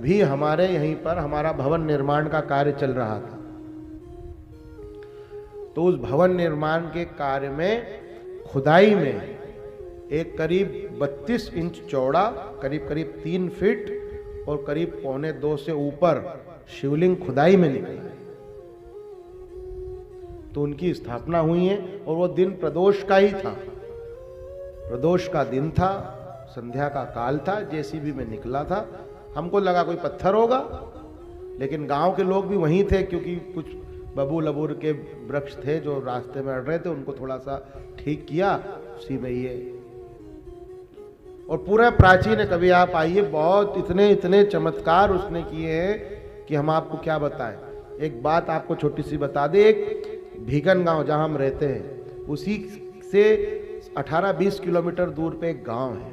अभी हमारे यहीं पर हमारा भवन निर्माण का कार्य चल रहा था। तो उस भवन निर्माण के कार्य में खुदाई में एक करीब 32 इंच चौड़ा, करीब करीब 3 फीट और करीब 1.25 से ऊपर शिवलिंग खुदाई में निकला है। तो उनकी स्थापना हुई है और वो दिन प्रदोष का ही था, प्रदोष का दिन था, संध्या का काल था, जेसीबी में निकला था। हमको लगा कोई पत्थर होगा, लेकिन गांव के लोग भी वहीं थे, क्योंकि कुछ बबूल अबूर के वृक्ष थे जो रास्ते में अड़ रहे थे, उनको थोड़ा सा ठीक किया, उसी में ये। और पूरा प्राचीन है, कभी आप आइए, बहुत इतने इतने चमत्कार उसने किए हैं कि हम आपको क्या बताएं। एक बात आपको छोटी सी बता दें, एक भीगन गांव जहां हम रहते हैं, उसी से 18-20 किलोमीटर दूर पे एक गांव है।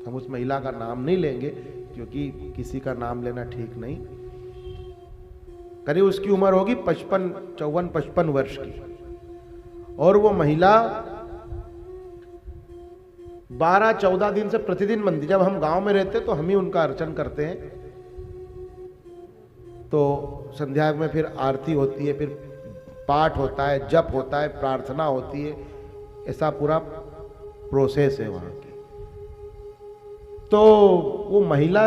हम उस महिला का नाम नहीं लेंगे क्योंकि किसी का नाम लेना ठीक नहीं। करीब उसकी उम्र होगी 54-55 वर्ष की, और वो महिला 12-14 दिन से प्रतिदिन मंदिर, जब हम गांव में रहते तो हम ही उनका अर्चन करते हैं। तो संध्या में फिर आरती होती है, फिर पाठ होता है, जप होता है, प्रार्थना होती है, ऐसा पूरा प्रोसेस है वहां की। तो वो महिला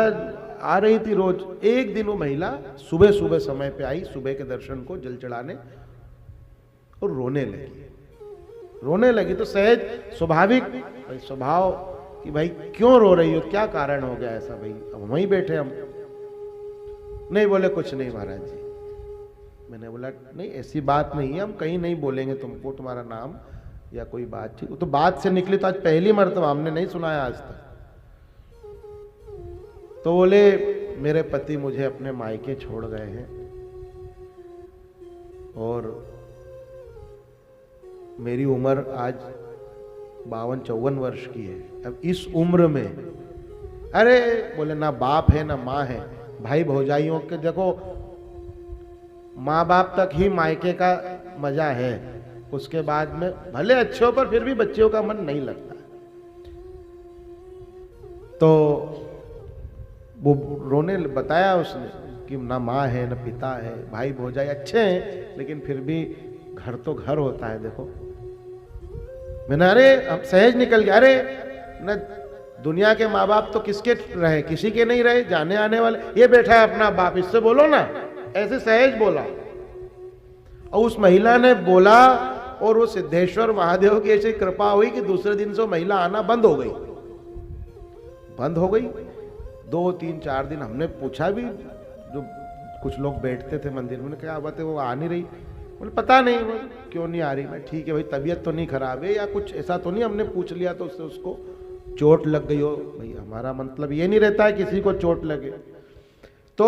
आ रही थी रोज। एक दिन वो महिला सुबह सुबह समय पे आई, सुबह के दर्शन को जल चढ़ाने, और रोने लगी। तो सहज स्वाभाविक भाई स्वभाव कि भाई क्यों रो रही हो, क्या कारण हो गया ऐसा, भाई अब वहीं बैठे हम। नहीं, बोले कुछ नहीं महाराज जी। मैंने बोला नहीं, ऐसी बात नहीं है, हम कहीं नहीं बोलेंगे तुमको तुम्हारा नाम या कोई बात। ठीक, तो बात से निकली तो आज पहली मर्तबा, हमने नहीं सुनाया आज तक। तो बोले मेरे पति मुझे अपने मायके छोड़ गए हैं और मेरी उम्र आज 52-54 वर्ष की है। अब इस उम्र में, अरे बोले ना बाप है ना माँ है, भाई भौजाइयों के देखो, माँ बाप तक ही मायके का मजा है, उसके बाद में भले अच्छे हो पर फिर भी बच्चों का मन नहीं लगता। तो वो रोने बताया उसने कि ना माँ है ना पिता है, भाई भौजाई अच्छे हैं, लेकिन फिर भी घर तो घर होता है। देखो मैंने, अरे अब सहज निकल गया, अरे न दुनिया के माँ बाप तो किसके रहे, किसी के नहीं रहे, जाने आने वाले। ये बैठा है अपना बाप, इससे बोलो ना, ऐसे सहज बोला। और उस महिला ने बोला, और वो सिद्धेश्वर महादेव की ऐसी कृपा हुई कि दूसरे दिन से वो महिला आना बंद हो गई। 2-3-4 दिन हमने पूछा भी, जो कुछ लोग बैठते थे मंदिर में, क्या बात है वो आ नहीं रही। बोले पता नहीं वो क्यों नहीं आ रही। मैं ठीक है भाई, तबीयत तो नहीं खराब है या कुछ ऐसा तो नहीं, हमने पूछ लिया तो उससे उसको चोट लग गई हो। भाई हमारा मतलब ये नहीं रहता है किसी को चोट लगे। तो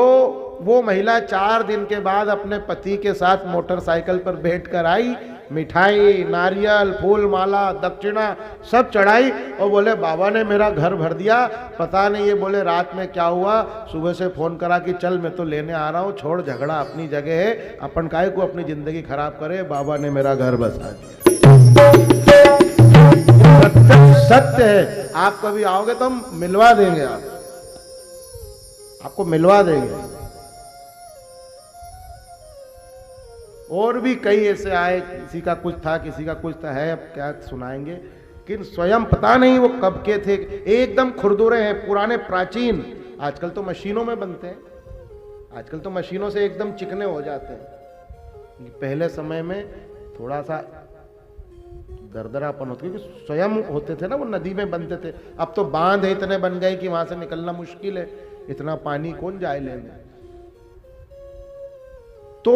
वो महिला 4 दिन के बाद अपने पति के साथ मोटरसाइकिल पर बैठकर आई, मिठाई, नारियल, फूल माला, दक्षिणा सब चढ़ाई, और बोले बाबा ने मेरा घर भर दिया। पता नहीं ये बोले रात में क्या हुआ, सुबह से फोन करा कि चल मैं तो लेने आ रहा हूँ, छोड़ झगड़ा अपनी जगह है, अपन काहे को अपनी जिंदगी खराब करे, बाबा ने मेरा घर बसा दिया। सत्य है। आप कभी आओगे तो हम मिलवा देंगे, आपको मिलवा देंगे। और भी कई ऐसे आए, किसी का कुछ था किसी का कुछ था, है अब क्या सुनाएंगे, लेकिन स्वयं पता नहीं वो कब के थे, एकदम खुरदुरे हैं, पुराने प्राचीन। आजकल तो मशीनों में बनते हैं, आजकल तो मशीनों से एकदम चिकने हो जाते हैं। पहले समय में थोड़ा सा दरदरापन होता, क्योंकि स्वयं होते थे ना, वो नदी में बनते थे। अब तो बांध इतने बन गए कि वहां से निकलना मुश्किल है, इतना पानी कौन जाए लेने। तो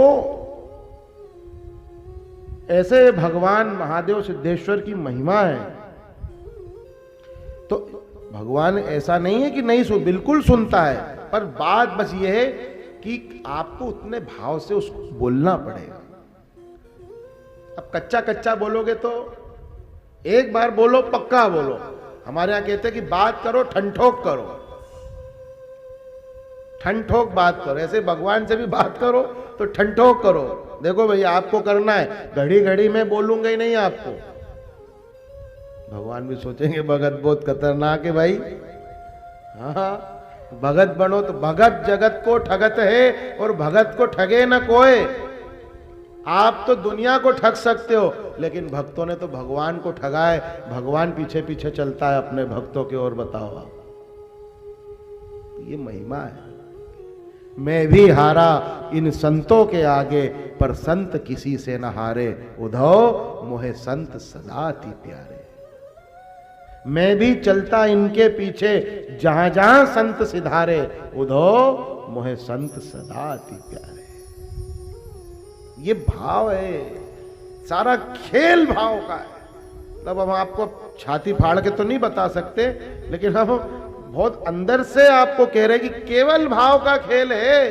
ऐसे भगवान महादेव सिद्धेश्वर की महिमा है। तो भगवान ऐसा नहीं है कि नहीं सुन, बिल्कुल सुनता है, पर बात बस ये है कि आपको उतने भाव से उसको बोलना पड़ेगा। अब कच्चा कच्चा बोलोगे तो एक बार बोलो, पक्का बोलो। हमारे यहां कहते हैं कि बात करो ठंठोक करो, ठंठोक बात करो। ऐसे भगवान से भी बात करो तो ठंठोक करो। देखो भैया आपको करना है, घड़ी घड़ी में बोलूंगा ही नहीं आपको। भगवान भी सोचेंगे भगत बहुत खतरनाक है भाई। हाँ, भगत बनो तो भगत जगत को ठगत है और भगत को ठगे न कोई। आप तो दुनिया को ठग सकते हो, लेकिन भक्तों ने तो भगवान को ठगा है। भगवान पीछे पीछे चलता है अपने भक्तों की ओर। बताओ आप, ये महिमा है। मैं भी हारा इन संतों के आगे, पर संत किसी से न हारे। उद्धव मोहे संत सदा ती प्यारे। मैं भी चलता इनके पीछे, जहां जहां संत सिधारे। उद्धव मोहे संत सदा ती प्यारे। ये भाव है, सारा खेल भाव का है। तब हम आपको छाती फाड़ के तो नहीं बता सकते, लेकिन हम बहुत अंदर से आपको कह रहे कि केवल भाव का खेल है।